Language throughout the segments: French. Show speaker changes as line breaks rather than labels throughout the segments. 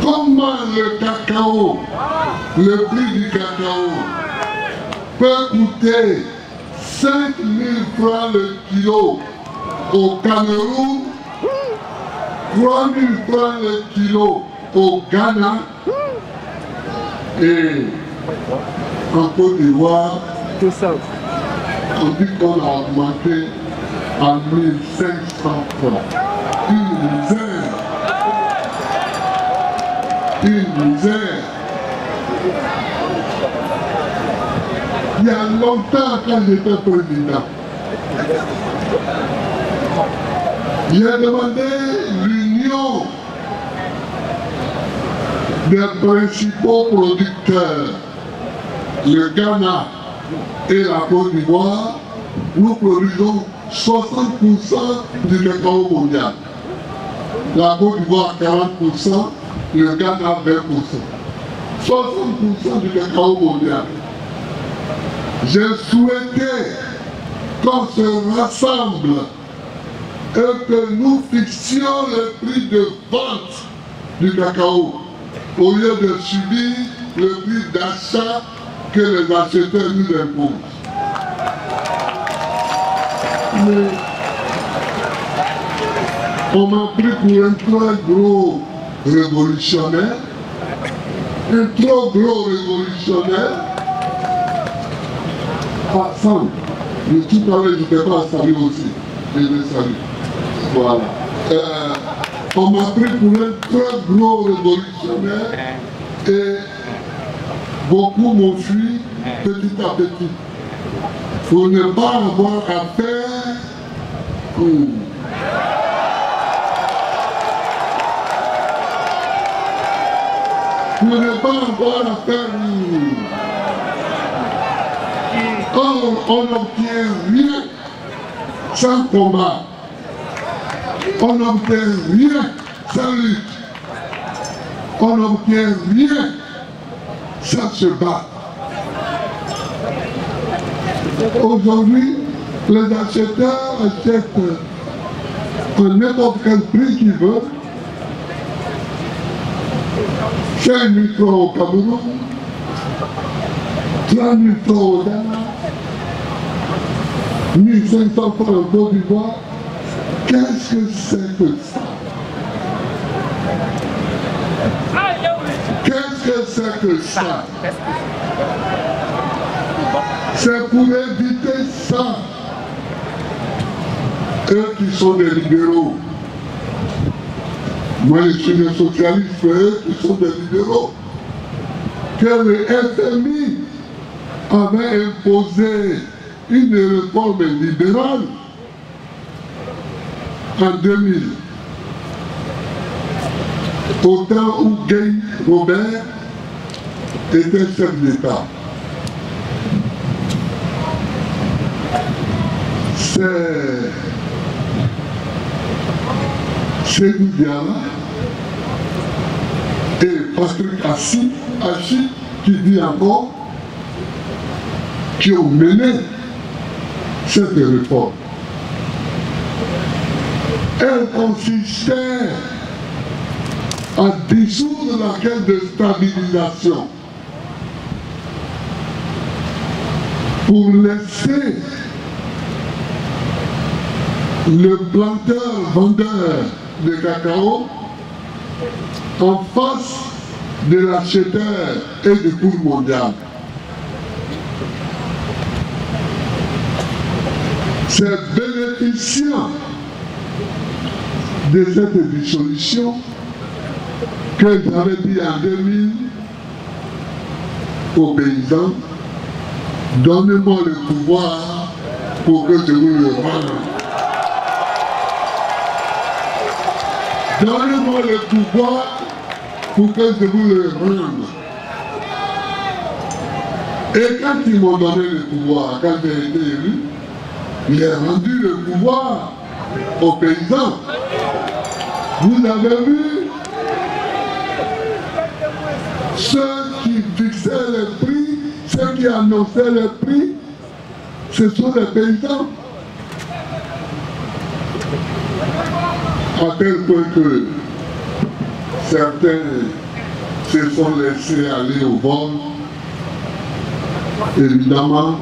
Comment le cacao, le prix du cacao peut coûter 5 000 francs le kilo au Cameroun, 3 000 francs le kilo au Ghana et en Côte d'Ivoire, on dit qu'on a augmenté à 1 500 francs. Une misère. Une misère. Il y a longtemps, quand j'étais président, j'ai demandé l'union des principaux producteurs, le Ghana et la Côte d'Ivoire. Nous produisons 60% du cacao mondial. La Côte d'Ivoire 40%, le Ghana 20%. 60% du cacao mondial. J'ai souhaité qu'on se rassemble et que nous fixions le prix de vente du cacao au lieu de subir le prix d'achat que les acheteurs nous imposent. Mais on m'a pris pour un très gros révolutionnaire, un trop gros révolutionnaire. Ah, Sam, tout à l'heure, je n'étais pas à saluer aussi. Je les salue. Voilà. On m'a pris pour un très gros révolutionnaire et beaucoup m'ont fui petit à petit. Pour ne pas avoir affaire pour ne pas avoir affaire. On n'obtient rien sans combat. On n'obtient rien sans lutte. On n'obtient rien sans se battre. Aujourd'hui, les acheteurs achètent à n'importe quel prix qu'ils veulent. 5 000 francs au Cameroun, 3 000 francs au Ghana, 1 500 francs en Côte d'Ivoire. Qu'est-ce que c'est que ça? Qu'est-ce que c'est que ça? C'est pour éviter ça. Eux qui sont des libéraux. Moi, je suis des socialistes, eux qui sont des libéraux. Que le FMI avait imposé une réforme libérale en 2000. Au temps où Gay Robert était chef d'État. C'est Sékou Diala et Patrick Assis qui dit encore qui ont mené cette réforme. Elle consistait à dissoudre la caisse de stabilisation pour laisser le planteur-vendeur de cacao en face de l'acheteur et du cours mondial. C'est bénéficiant de cette dissolution que j'avais dit en 2000 aux paysans, donnez-moi le pouvoir pour que je vous le rende. Donnez-moi le pouvoir pour que je vous le rende. Et quand ils m'ont donné le pouvoir, quand j'ai été élu, j'ai rendu le pouvoir aux paysans. Vous avez vu ceux qui fixaient les prix, ceux qui annonçaient les prix, ce sont les paysans. À tel point que Certains se sont laissés aller au vol. Évidemment,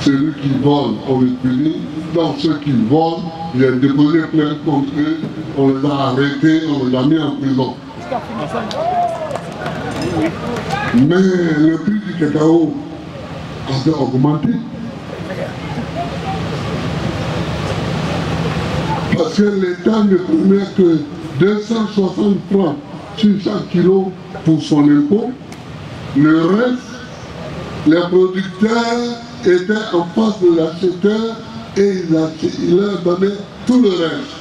celui qui vole, on le punit. Dans ceux qui volent, il a déposé plainte contre eux, on les a arrêtés, on les a mis en prison. Mais le prix du cacao avait augmenté. Parce que l'État ne prenait que 260 francs sur chaque kilo pour son impôt. Le reste, les producteurs étaient en face de l'acheteur et il leur donnait tout le reste.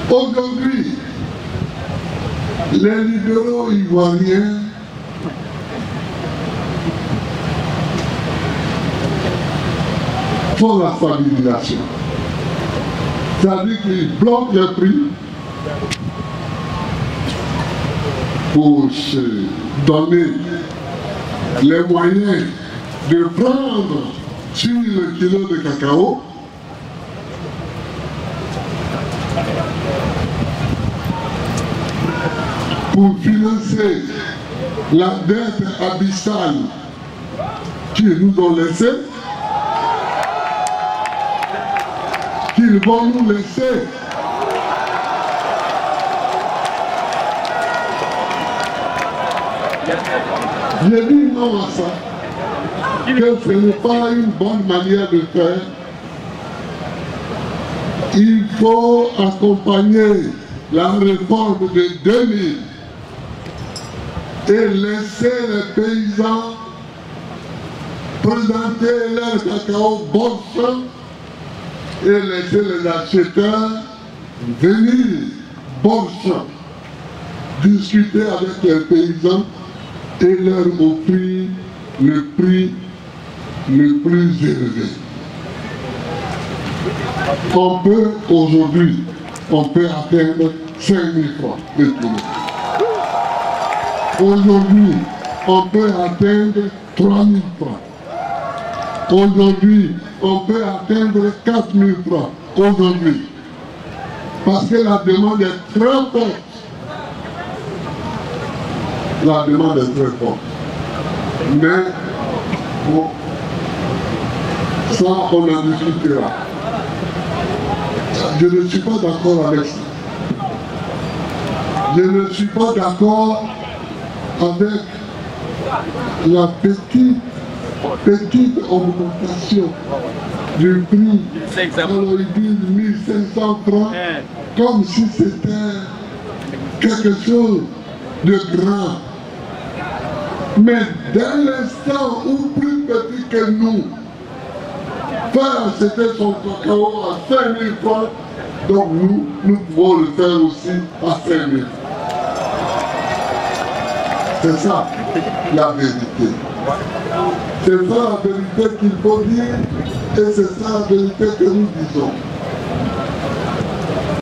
Aujourd'hui, les libéraux ivoiriens font la stabilisation. C'est-à-dire qu'ils bloquent les prix pour se donner les moyens de prendre sur le kilo de cacao pour financer la dette abyssale qu'ils nous ont laissée, qu'ils vont nous laisser. J'ai dit non à ça, que ce n'est pas une bonne manière de faire. Il faut accompagner la réforme de 2000 et laisser les paysans présenter leur cacao bon sang et laisser les acheteurs venir bon sang discuter avec les paysans et leur offrir le prix le plus élevé. On peut aujourd'hui, on peut atteindre 5 000 francs de kilo. Aujourd'hui, on peut atteindre 3 000 francs. Aujourd'hui, on peut atteindre 4 000 francs. Aujourd'hui. Parce que la demande est très forte. La demande est très forte. Mais, bon, ça, on en discutera. Je ne suis pas d'accord avec ça. Je ne suis pas d'accord avec la petite augmentation du prix. Alors ils disent 1500 francs, comme si c'était quelque chose de grand. Mais dès l'instant où plus petit que nous, faire acheter son cacao à 5 000 francs, donc nous pouvons le faire aussi à 5 000. C'est ça la vérité. C'est ça la vérité qu'il faut dire et c'est ça la vérité que nous disons.